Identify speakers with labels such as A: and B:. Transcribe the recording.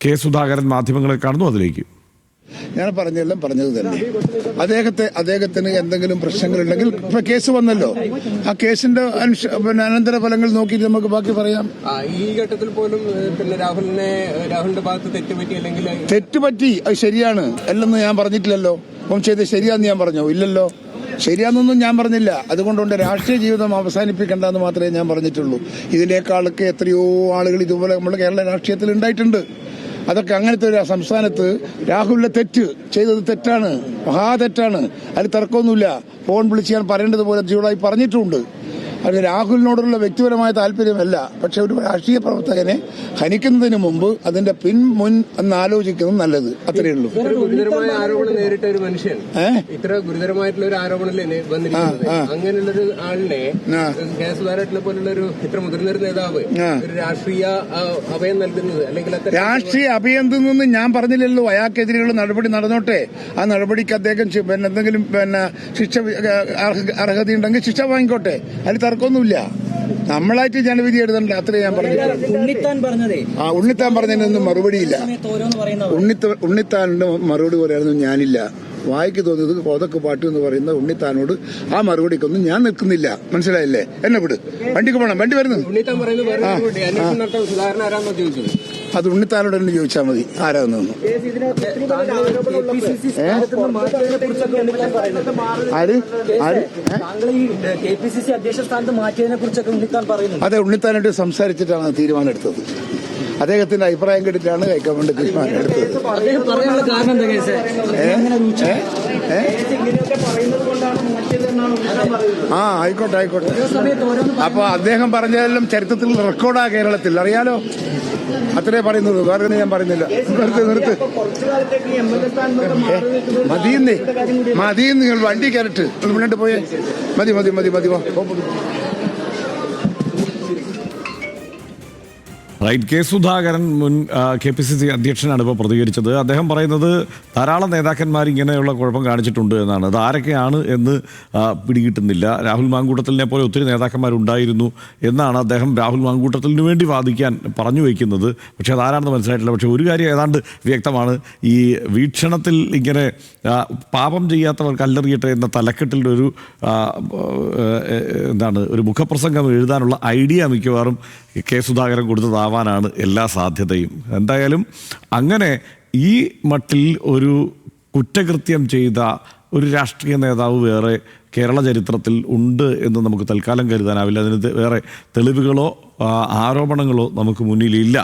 A: K Sudhakaran മാധ്യമങ്ങളെ കാണുന്നു. അതിലേക്ക്
B: ഞാൻ പറഞ്ഞെല്ലാം പറഞ്ഞത് തന്നെ. അദ്ദേഹത്തിന് എന്തെങ്കിലും പ്രശ്നങ്ങളുണ്ടെങ്കിൽ ഇപ്പൊ കേസ് വന്നല്ലോ, ആ കേസിന്റെ അനന്തര ഫലങ്ങൾ നോക്കിയിട്ട് നമുക്ക് ബാക്കി പറയാം.
C: ഈ ഘട്ടത്തിൽ പോലും പിന്നെ രാഹുലിന്റെ ഭാഗത്ത് തെറ്റുപറ്റി അല്ലെങ്കിൽ
B: തെറ്റുപറ്റി അത് ശരിയാണ് അല്ലെന്ന് ഞാൻ പറഞ്ഞിട്ടില്ലല്ലോ. അപ്പം ചെയ്ത് ശരിയാന്ന് ഞാൻ പറഞ്ഞോ? ഇല്ലല്ലോ, ശരിയാന്നൊന്നും ഞാൻ പറഞ്ഞില്ല. അതുകൊണ്ടുകൊണ്ട് രാഷ്ട്രീയ ജീവിതം അവസാനിപ്പിക്കേണ്ടെന്ന് മാത്രമേ ഞാൻ പറഞ്ഞിട്ടുള്ളൂ. ഇതിനേക്കാളൊക്കെ എത്രയോ ആളുകൾ ഇതുപോലെ നമ്മുടെ കേരള രാഷ്ട്രീയത്തിൽ ഉണ്ടായിട്ടുണ്ട്. അതൊക്കെ അങ്ങനത്തെ ഒരു സംസ്ഥാനത്ത് രാഹുലിന്റെ തെറ്റ് ചെയ്തത് തെറ്റാണ്, മഹാതെറ്റാണ്. അതിൽ തർക്കമൊന്നുമില്ല. ഫോൺ വിളിച്ച് ഞാൻ പറയേണ്ടതുപോലെ ചൂടായി പറഞ്ഞിട്ടുമുണ്ട്. അത് രാഹുലിനോടുള്ള വ്യക്തിപരമായ താല്പര്യമല്ല. പക്ഷെ ഒരു രാഷ്ട്രീയ പ്രവർത്തകനെ ഹനിക്കുന്നതിന് മുമ്പ് അതിന്റെ മുൻ എന്ന് ആലോചിക്കുന്നത് നല്ലത്. അത്രയേ ഉള്ളൂ.
C: ഗുരുതരമായ ആരോപണം നേരിട്ട ഒരു മനുഷ്യൻ, ഇത്ര ഗുരുതരമായിട്ടുള്ള ഒരു ആരോപണമല്ലേ വന്നിരിക്കുന്നത്. അങ്ങനെയുള്ളൊരു ആളിനെ കെ സുധാകരനെ പോലുള്ള ഒരു ഇത്ര മുതിർന്ന ഒരു നേതാവ് ഒരു രാഷ്ട്രീയ അഭയം നൽകുന്നത് അല്ലെങ്കിൽ
B: രാഷ്ട്രീയ അഭയം എന്നൊന്നും ഞാൻ പറഞ്ഞില്ലല്ലോ. അയാൾക്കെതിരെയുള്ള നടപടി നടന്നോട്ടെ. ആ നടപടിക്ക് അദ്ദേഹം എന്തെങ്കിലും ശിക്ഷ അർഹതയുണ്ടെങ്കിൽ ശിക്ഷ വാങ്ങിക്കോട്ടെ. അതിൽ തർക്കമൊന്നുമില്ല. നമ്മളായിട്ട് ജനവിധി എഴുതണ്ട. അത്രേ ഞാൻ പറഞ്ഞു. ഉണ്ണിത്താൻ പറഞ്ഞതിനൊന്നും മറുപടിയില്ല. ഉണ്ണിത്താനിന്റെ മറുപടി പറയാനൊന്നും ഞാനില്ല. വായിക്ക് തോന്നിയത് കോതക്ക് പാട്ട് എന്ന് പറയുന്ന ഉണ്ണിത്താനോട് ആ മറുപടിക്കൊന്നും ഞാൻ നിൽക്കുന്നില്ല. മനസ്സിലായില്ലേ? എന്നെ വിട്, വണ്ടിക്ക് പോകണം, വണ്ടി വരുന്നു. അത് ഉണ്ണിത്താനോട് തന്നെ ചോദിച്ചാൽ മതി ആരാന്നൊന്നും. അതെ, ഉണ്ണിത്താനായിട്ട് സംസാരിച്ചിട്ടാണ് തീരുമാനം എടുത്തത്. അദ്ദേഹത്തിന്റെ അഭിപ്രായം കേട്ടിട്ടാണ് ഹൈക്കമാൻഡ് തീരുമാനം എടുത്തത്. ആയിക്കോട്ടെ. അപ്പൊ അദ്ദേഹം പറഞ്ഞതെല്ലാം ചരിത്രത്തിൽ റെക്കോർഡാ കേരളത്തിൽ, അറിയാലോ. അത്രേ പറയുന്നുള്ളൂ, വേറെ ഞാൻ പറയുന്നില്ല. നിർത്ത് മതിയെന്ന് നിങ്ങൾ വണ്ടി കയറിട്ട് മുന്നോട്ട് പോയേ. മതി.
A: റൈറ്റ്. കെ സുധാകരൻ മുൻ KPCC അധ്യക്ഷനാണ് ഇപ്പോൾ പ്രതികരിച്ചത്. അദ്ദേഹം പറയുന്നത് ധാരാളം നേതാക്കന്മാർ ഇങ്ങനെയുള്ള കുഴപ്പം കാണിച്ചിട്ടുണ്ട് എന്നാണ്. അത് ആരൊക്കെയാണ് എന്ന് പിടികിട്ടുന്നില്ല. രാഹുൽ മാങ്കൂട്ടത്തിലിനെ പോലെ ഒത്തിരി നേതാക്കന്മാരുണ്ടായിരുന്നു എന്നാണ് അദ്ദേഹം രാഹുൽ മാങ്കൂട്ടത്തിലിന് വേണ്ടി വാദിക്കാൻ പറഞ്ഞു വയ്ക്കുന്നത്. പക്ഷേ അതാരാണെന്ന് മനസ്സിലായിട്ടില്ല. പക്ഷേ ഒരു കാര്യം ഏതാണ്ട് വ്യക്തമാണ്. ഈ വീക്ഷണത്തിൽ ഇങ്ങനെ പാപം ചെയ്യാത്തവർ കല്ലെറിയട്ടെ എന്ന തലക്കെട്ടിൻ്റെ ഒരു മുഖപ്രസംഗം എഴുതാനുള്ള ഐഡിയ മിക്കവാറും കെ സുധാകരൻ കൊടുത്തതാവാനാണ് എല്ലാ സാധ്യതയും. എന്തായാലും അങ്ങനെ ഈ മട്ടിൽ ഒരു കുറ്റകൃത്യം ചെയ്ത ഒരു രാഷ്ട്രീയ നേതാവ് വേറെ കേരള ചരിത്രത്തിൽ ഉണ്ട് എന്ന് നമുക്ക് തൽക്കാലം കരുതാനാവില്ല. അതിന് വേറെ തെളിവുകളോ ആരോപണങ്ങളോ നമുക്ക് മുന്നിലില്ല.